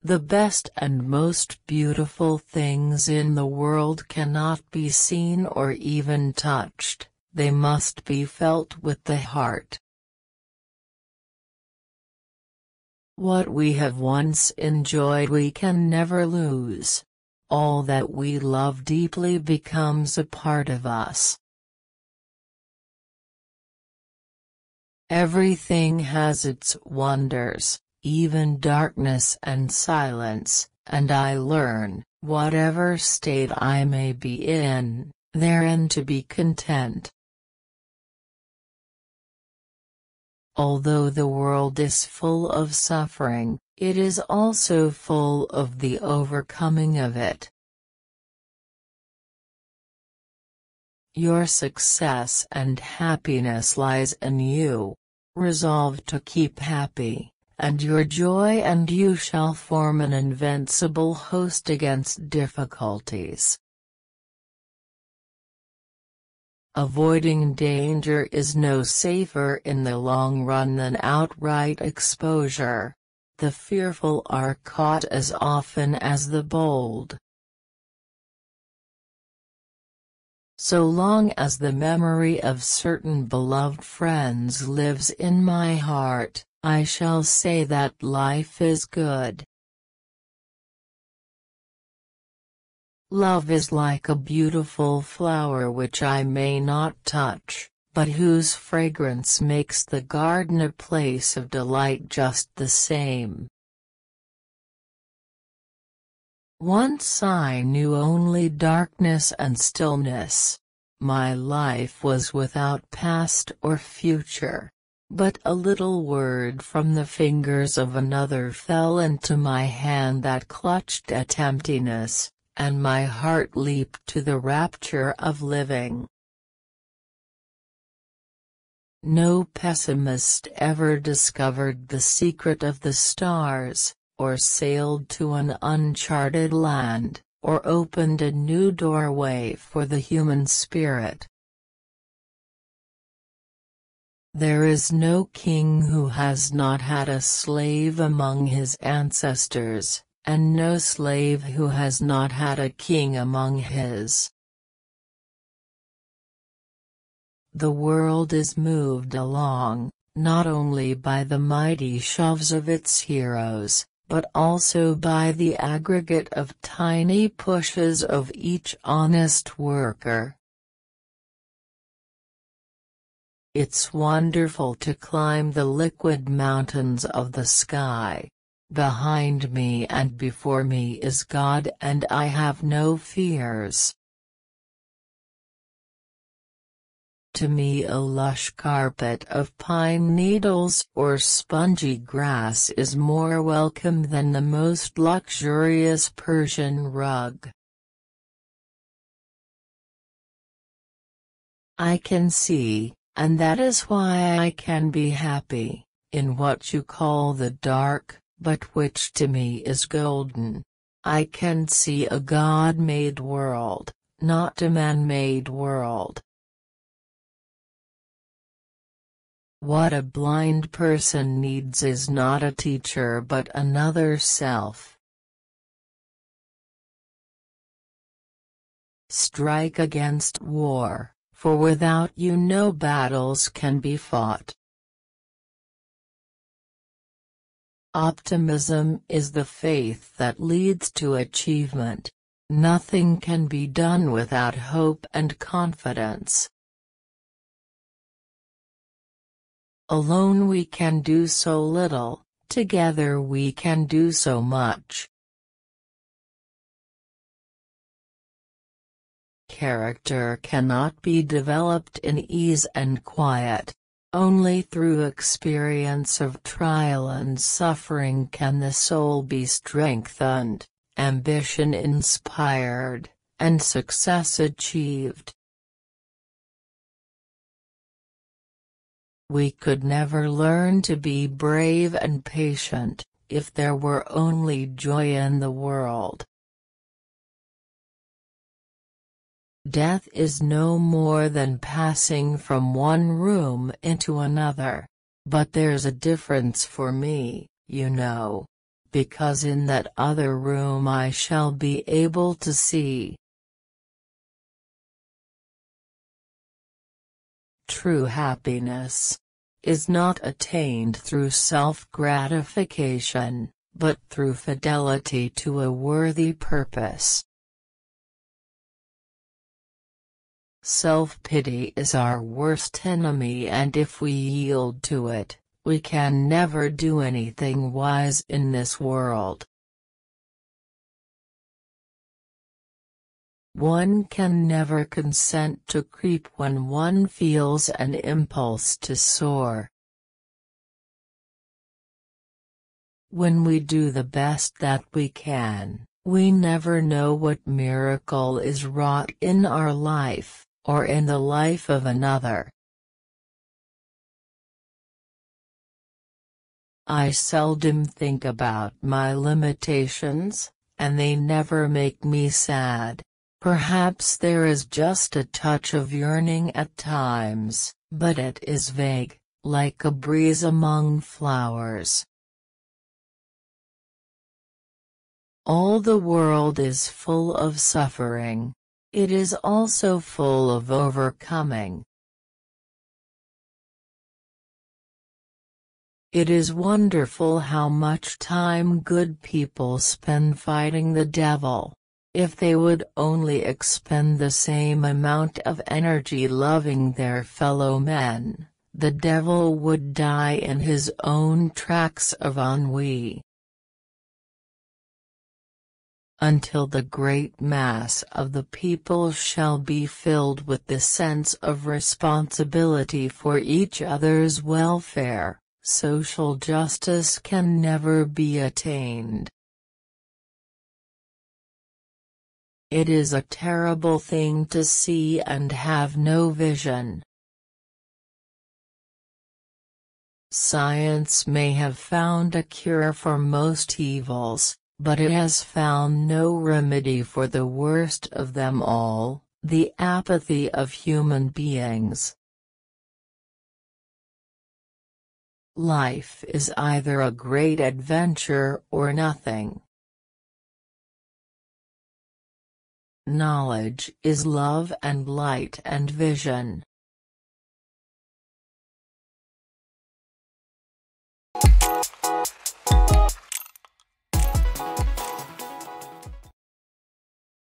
The best and most beautiful things in the world cannot be seen or even touched, they must be felt with the heart. What we have once enjoyed we can never lose. All that we love deeply becomes a part of us. Everything has its wonders, even darkness and silence, and I learn, whatever state I may be in, therein to be content. Although the world is full of suffering, it is also full of the overcoming of it. Your success and happiness lies in you. Resolve to keep happy, and your joy and you shall form an invincible host against difficulties. Avoiding danger is no safer in the long run than outright exposure. The fearful are caught as often as the bold. So long as the memory of certain beloved friends lives in my heart, I shall say that life is good. Love is like a beautiful flower which I may not touch, but whose fragrance makes the garden a place of delight just the same. Once I knew only darkness and stillness. My life was without past or future. But a little word from the fingers of another fell into my hand that clutched at emptiness, and my heart leaped to the rapture of living. No pessimist ever discovered the secret of the stars, or sailed to an uncharted land, or opened a new doorway for the human spirit. There is no king who has not had a slave among his ancestors, and no slave who has not had a king among his. The world is moved along, not only by the mighty shoves of its heroes, but also by the aggregate of tiny pushes of each honest worker. It's wonderful to climb the liquid mountains of the sky. Behind me and before me is God and I have no fears. To me a lush carpet of pine needles or spongy grass is more welcome than the most luxurious Persian rug. I can see, and that is why I can be happy, in what you call the dark, but which to me is golden. I can see a God-made world, not a man-made world. What a blind person needs is not a teacher but another self. Strike against war, for without you no battles can be fought. Optimism is the faith that leads to achievement. Nothing can be done without hope and confidence. Alone we can do so little, together we can do so much. Character cannot be developed in ease and quiet. Only through experience of trial and suffering can the soul be strengthened, ambition inspired, and success achieved. We could never learn to be brave and patient, if there were only joy in the world. Death is no more than passing from one room into another. But there's a difference for me, you know. Because in that other room I shall be able to see. True happiness is not attained through self-gratification, but through fidelity to a worthy purpose. Self-pity is our worst enemy, and if we yield to it, we can never do anything wise in this world. One can never consent to creep when one feels an impulse to soar. When we do the best that we can, we never know what miracle is wrought in our life, or in the life of another. I seldom think about my limitations, and they never make me sad. Perhaps there is just a touch of yearning at times, but it is vague, like a breeze among flowers. All the world is full of suffering. It is also full of overcoming. It is wonderful how much time good people spend fighting the devil. If they would only expend the same amount of energy loving their fellow men, the devil would die in his own tracks of ennui. Until the great mass of the people shall be filled with the sense of responsibility for each other's welfare, social justice can never be attained. It is a terrible thing to see and have no vision. Science may have found a cure for most evils, but it has found no remedy for the worst of them all, the apathy of human beings. Life is either a great adventure or nothing. Knowledge is love and light and vision.